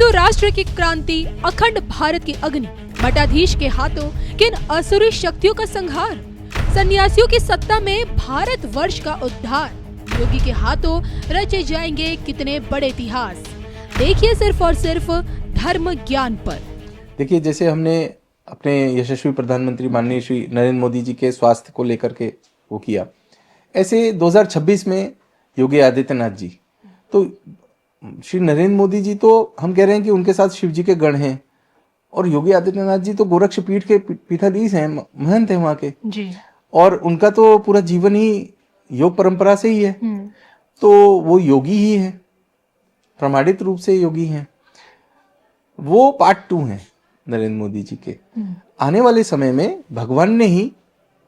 हिंदू राष्ट्र की क्रांति, अखंड भारत की अग्नि, मठाधीश के हाथों किन असुरी शक्तियों का संहार, सन्यासियों की सत्ता में भारत वर्ष का उद्धार, योगी के हाथों रचे जाएंगे कितने बड़े इतिहास। देखिए सिर्फ और सिर्फ धर्म ज्ञान पर। देखिए, जैसे हमने अपने यशस्वी प्रधानमंत्री माननीय श्री नरेंद्र मोदी जी के स्वास्थ्य को लेकर के वो किया, ऐसे 2026 में योगी आदित्यनाथ जी, तो श्री नरेंद्र मोदी जी तो हम कह रहे हैं कि उनके साथ शिव जी के गण हैं, और योगी आदित्यनाथ जी तो गोरक्ष पीठ के पीठाधीश हैं, महंत हैं वहाँ के जी। और उनका तो पूरा जीवन ही योग परंपरा से ही है, तो वो योगी ही हैं, प्रमाणित रूप से योगी हैं। वो पार्ट 2 हैं नरेंद्र मोदी जी के। आने वाले समय में भगवान ने ही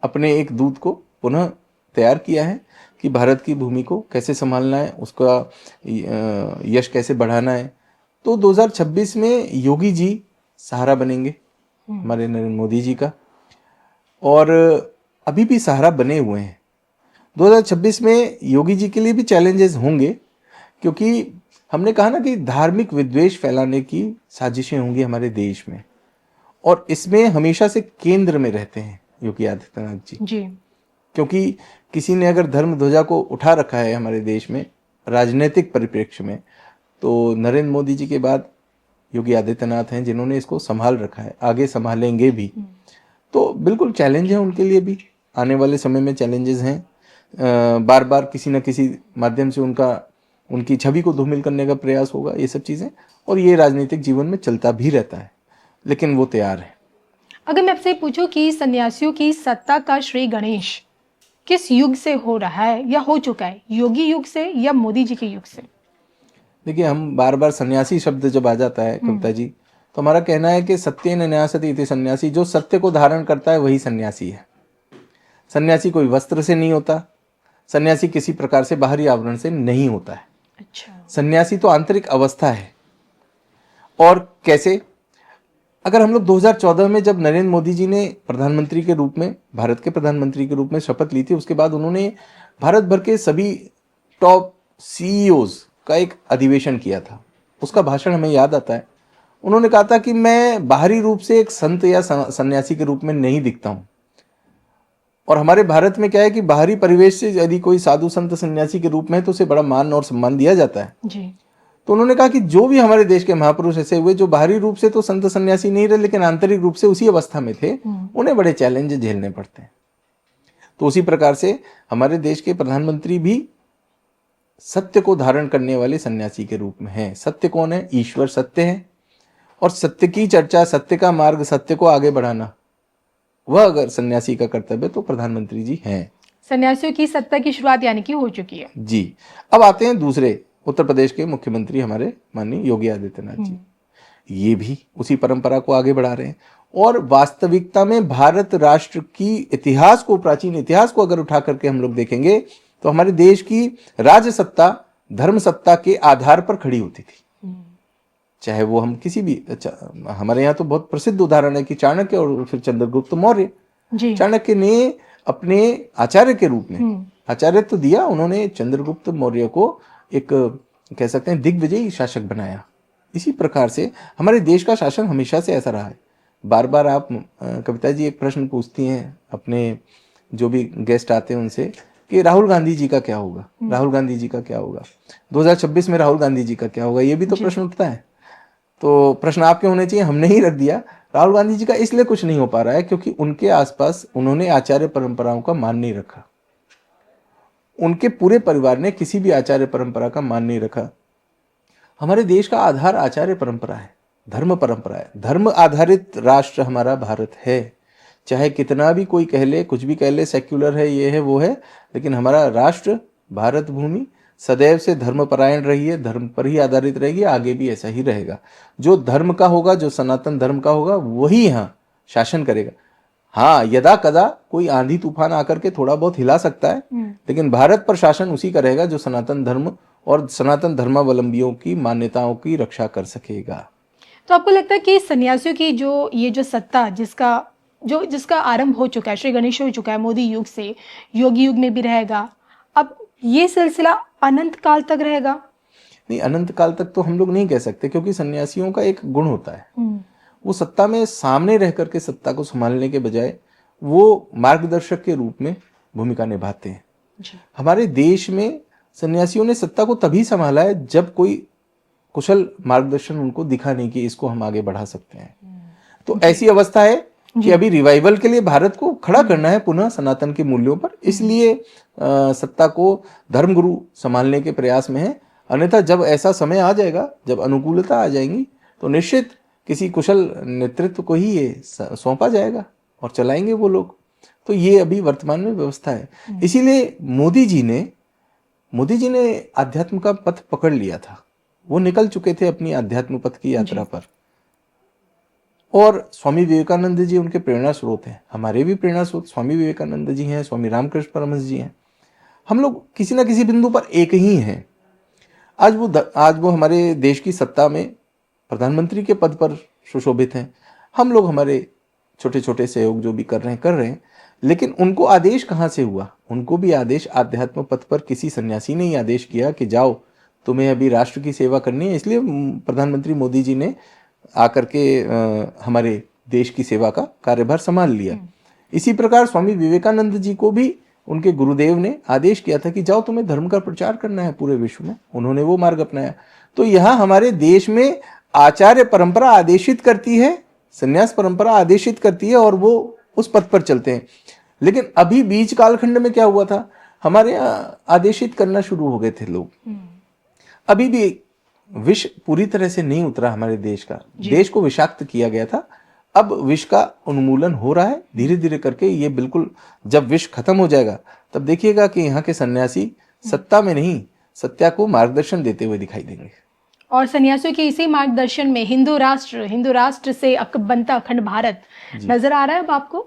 अपने एक दूत को पुनः तैयार किया है कि भारत की भूमि को कैसे संभालना है, उसका यश कैसे बढ़ाना है। तो 2026 में योगी जी सहारा बनेंगे हमारे नरेंद्र मोदी जी का, और अभी भी सहारा बने हुए हैं। 2026 में योगी जी के लिए भी चैलेंजेस होंगे, क्योंकि हमने कहा ना कि धार्मिक विद्वेष फैलाने की साजिशें होंगी हमारे देश में, और इसमें हमेशा से केंद्र में रहते हैं योगी आदित्यनाथ जी। क्योंकि किसी ने अगर धर्म ध्वजा को उठा रखा है हमारे देश में राजनीतिक परिप्रेक्ष्य में, तो नरेंद्र मोदी जी के बाद योगी आदित्यनाथ हैं जिन्होंने इसको संभाल रखा है, आगे संभालेंगे भी। तो बिल्कुल चैलेंज है उनके लिए भी, आने वाले समय में चैलेंजेस हैं। बार बार किसी न किसी माध्यम से उनकी छवि को धूमिल करने का प्रयास होगा, ये सब चीज़ें, और ये राजनीतिक जीवन में चलता भी रहता है, लेकिन वो तैयार है। अगर मैं आपसे पूछूं कि सन्यासियों की सत्ता का श्री गणेश किस युग से हो रहा है या हो चुका है, योगी युग से या मोदी जी के युग से? देखिए, हम बार बार सन्यासी शब्द जब आ जाता है कविता जी, तो हमारा कहना है कि सत्येन न्यासति इति सन्यासी, जो सत्य को धारण करता है वही सन्यासी है। सन्यासी कोई वस्त्र से नहीं होता, सन्यासी किसी प्रकार से बाहरी आवरण से नहीं होता है। अच्छा। सन्यासी तो आंतरिक अवस्था है। और कैसे? अगर हम लोग 2014 में जब नरेंद्र मोदी जी ने प्रधानमंत्री के रूप में, भारत के प्रधानमंत्री के रूप में शपथ ली थी, उसके बाद उन्होंने भारत भर के सभी टॉप सीईओज का एक अधिवेशन किया था। उसका भाषण हमें याद आता है। उन्होंने कहा था कि मैं बाहरी रूप से एक संत या सन्यासी के रूप में नहीं दिखता हूं, और हमारे भारत में क्या है कि बाहरी परिवेश से यदि कोई साधु संत सन्यासी के रूप में है तो उसे बड़ा मान और सम्मान दिया जाता है जी। तो उन्होंने कहा कि जो भी हमारे देश के महापुरुष ऐसे हुए जो बाहरी रूप से तो संत सन्यासी नहीं रहे, लेकिन आंतरिक रूप से उसी अवस्था में थे, उन्हें बड़े चैलेंज झेलने पड़ते हैं। तो उसी प्रकार से हमारे देश के प्रधानमंत्री भी सत्य को धारण करने वाले सन्यासी के रूप में हैं। सत्य कौन है? ईश्वर सत्य है, और सत्य की चर्चा, सत्य का मार्ग, सत्य को आगे बढ़ाना, वह अगर सन्यासी का कर्तव्य तो प्रधानमंत्री जी हैं। सन्यासियों की सत्ता की शुरुआत यानी कि हो चुकी है। जी। अब आते हैं दूसरे, उत्तर प्रदेश के मुख्यमंत्री हमारे माननीय योगी आदित्यनाथ जी। ये भी उसी परंपरा को आगे बढ़ा रहे हैं, और वास्तविकता में भारत राष्ट्र की इतिहास को, प्राचीन इतिहास को अगर उठा करके हम लोग देखेंगे तो हमारे देश की राज सत्ता धर्म सत्ता के आधार पर खड़ी होती थी। चाहे वो हम किसी भी, हमारे यहाँ तो बहुत प्रसिद्ध उदाहरण है कि चाणक्य और फिर चंद्रगुप्त मौर्य। चाणक्य ने अपने आचार्य के रूप में आचार्य तो दिया, उन्होंने चंद्रगुप्त मौर्य को एक, कह सकते हैं, दिग्विजयी शासक बनाया। इसी प्रकार से हमारे देश का शासन हमेशा से ऐसा रहा है। बार बार आप कविता जी एक प्रश्न पूछती हैं अपने जो भी गेस्ट आते हैं उनसे कि राहुल गांधी जी का क्या होगा, राहुल गांधी जी का क्या होगा, 2026 में राहुल गांधी जी का क्या होगा, ये भी तो प्रश्न उठता है। तो प्रश्न आपके होने चाहिए, हमने ही रख दिया। राहुल गांधी जी का इसलिए कुछ नहीं हो पा रहा है क्योंकि उनके आसपास उन्होंने आचार्य परंपराओं का मान नहीं रखा। उनके पूरे परिवार ने किसी भी आचार्य परंपरा का मान नहीं रखा। हमारे देश का आधार आचार्य परंपरा है, धर्म परंपरा है। धर्म आधारित राष्ट्र हमारा भारत है। चाहे कितना भी कोई कह ले, कुछ भी कह ले, सेक्युलर है, ये है, वो है, लेकिन हमारा राष्ट्र भारत भूमि सदैव से धर्मपरायण रही है, धर्म पर ही आधारित रहेगी, आगे भी ऐसा ही रहेगा। जो धर्म का होगा, जो सनातन धर्म का होगा, वही यहाँ शासन करेगा। हाँ, यदा कदा कोई आंधी तूफान आकर के थोड़ा बहुत हिला सकता है, लेकिन भारत पर शासन उसी का रहेगा जो सनातन धर्म और सनातन धर्मावलंबियों की मान्यताओं की रक्षा कर सकेगा। तो आपको लगता है कि सन्यासियों की जो सत्ता जिसका आरंभ हो चुका है, श्री गणेश हो चुका है मोदी युग से, योगी युग में भी रहेगा, अब ये सिलसिला अनंत काल तक रहेगा? नहीं, अनंत काल तक तो हम लोग नहीं कह सकते, क्योंकि सन्यासियों का एक गुण होता है, वो सत्ता में सामने रह करके सत्ता को संभालने के बजाय वो मार्गदर्शक के रूप में भूमिका निभाते हैं। हमारे देश में सन्यासियों ने सत्ता को तभी संभाला है जब कोई कुशल मार्गदर्शन उनको दिखा नहीं कि इसको हम आगे बढ़ा सकते हैं। तो ऐसी अवस्था है कि अभी रिवाइवल के लिए भारत को खड़ा करना है पुनः सनातन के मूल्यों पर, इसलिए सत्ता को धर्मगुरु संभालने के प्रयास में है। अन्यथा जब ऐसा समय आ जाएगा, जब अनुकूलता आ जाएंगी, तो निश्चित किसी कुशल नेतृत्व को ही ये सौंपा जाएगा और चलाएंगे वो लोग। तो ये अभी वर्तमान में व्यवस्था है। इसीलिए मोदी जी ने आध्यात्म का पथ पकड़ लिया था, वो निकल चुके थे अपनी आध्यात्म पथ की यात्रा पर, और स्वामी विवेकानंद जी उनके प्रेरणा स्रोत हैं। हमारे भी प्रेरणा स्रोत स्वामी विवेकानंद जी हैं, स्वामी रामकृष्ण परमहंस जी हैं। हम लोग किसी न किसी बिंदु पर एक ही हैं। आज वो हमारे देश की सत्ता में प्रधानमंत्री के पद पर सुशोभित हैं। हम लोग हमारे छोटे छोटे सहयोग जो भी कर रहे हैं, लेकिन उनको आदेश कहाँ से हुआ? उनको भी आदेश आध्यात्म पथ पर किसी सन्यासी ने ही आदेश किया कि जाओ, तुम्हें अभी राष्ट्र की सेवा करनी है। इसलिए प्रधानमंत्री मोदी जी ने आकर के हमारे देश की सेवा का कार्यभार संभाल लिया। इसी प्रकार स्वामी विवेकानंद जी को भी उनके गुरुदेव ने आदेश किया था कि जाओ, तुम्हें धर्म का प्रचार करना है पूरे विश्व में। उन्होंने वो मार्ग अपनाया। तो यहाँ हमारे देश में आचार्य परंपरा आदेशित करती है, संन्यास परंपरा आदेशित करती है, और वो उस पथ पर चलते हैं। लेकिन अभी बीच कालखंड में क्या हुआ था, हमारे यहाँ आदेशित करना शुरू हो गए थे लोग। अभी भी विष पूरी तरह से नहीं उतरा हमारे देश का, देश को विषाक्त किया गया था। अब विष का उन्मूलन हो रहा है धीरे धीरे करके। ये बिल्कुल जब विष खत्म हो जाएगा तब देखिएगा कि यहाँ के सन्यासी सत्ता में नहीं, सत्या को मार्गदर्शन देते हुए दिखाई देंगे। और सन्यासियों के इसी मार्गदर्शन में हिंदू राष्ट्र से बनता अखंड भारत नजर आ रहा है अब आपको?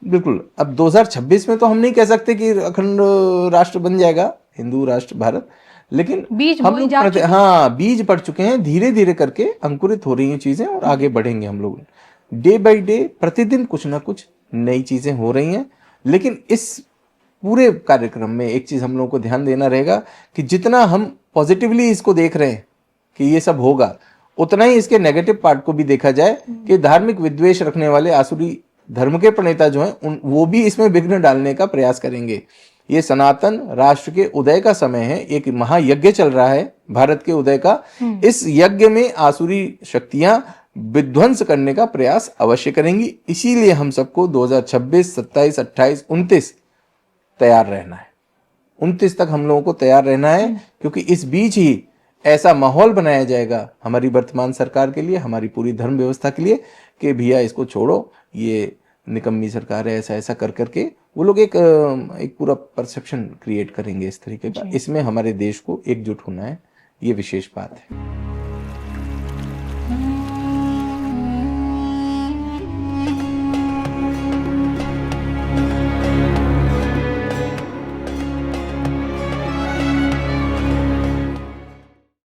बिल्कुल। अब 2026 में तो हम नहीं कह सकते कि अखंड राष्ट्र बन जाएगा हिंदू राष्ट्र भारत, लेकिन हम लोग बीज पड़ चुके हैं। धीरे धीरे करके अंकुरित हो रही हैं चीजें और आगे बढ़ेंगे हम लोग। डे बाय डे प्रतिदिन कुछ ना कुछ नई चीजें हो रही हैं। लेकिन इस पूरे कार्यक्रम में एक चीज हम लोगों को ध्यान देना रहेगा कि जितना हम पॉजिटिवली इसको देख रहे हैं कि ये सब होगा, उतना ही इसके नेगेटिव पार्ट को भी देखा जाए कि धार्मिक विद्वेष रखने वाले आसुरी धर्म के प्रणेता जो हैं वो भी इसमें विघ्न डालने का प्रयास करेंगे। ये सनातन राष्ट्र के उदय का समय है, एक महायज्ञ चल रहा है भारत के उदय का। इस यज्ञ में आसुरी शक्तियां विध्वंस करने का प्रयास अवश्य करेंगी। इसीलिए हम सबको 2026, 27, 28, 29 तैयार रहना है। 29 तक हम लोगों को तैयार रहना है, क्योंकि इस बीच ही ऐसा माहौल बनाया जाएगा हमारी वर्तमान सरकार के लिए, हमारी पूरी धर्म व्यवस्था के लिए कि भैया इसको छोड़ो, ये निकम्मी सरकार है, ऐसा ऐसा कर करके वो लोग एक पूरा परसेप्शन क्रिएट करेंगे इस तरीके का। इसमें हमारे देश को एकजुट होना है, ये विशेष बात है।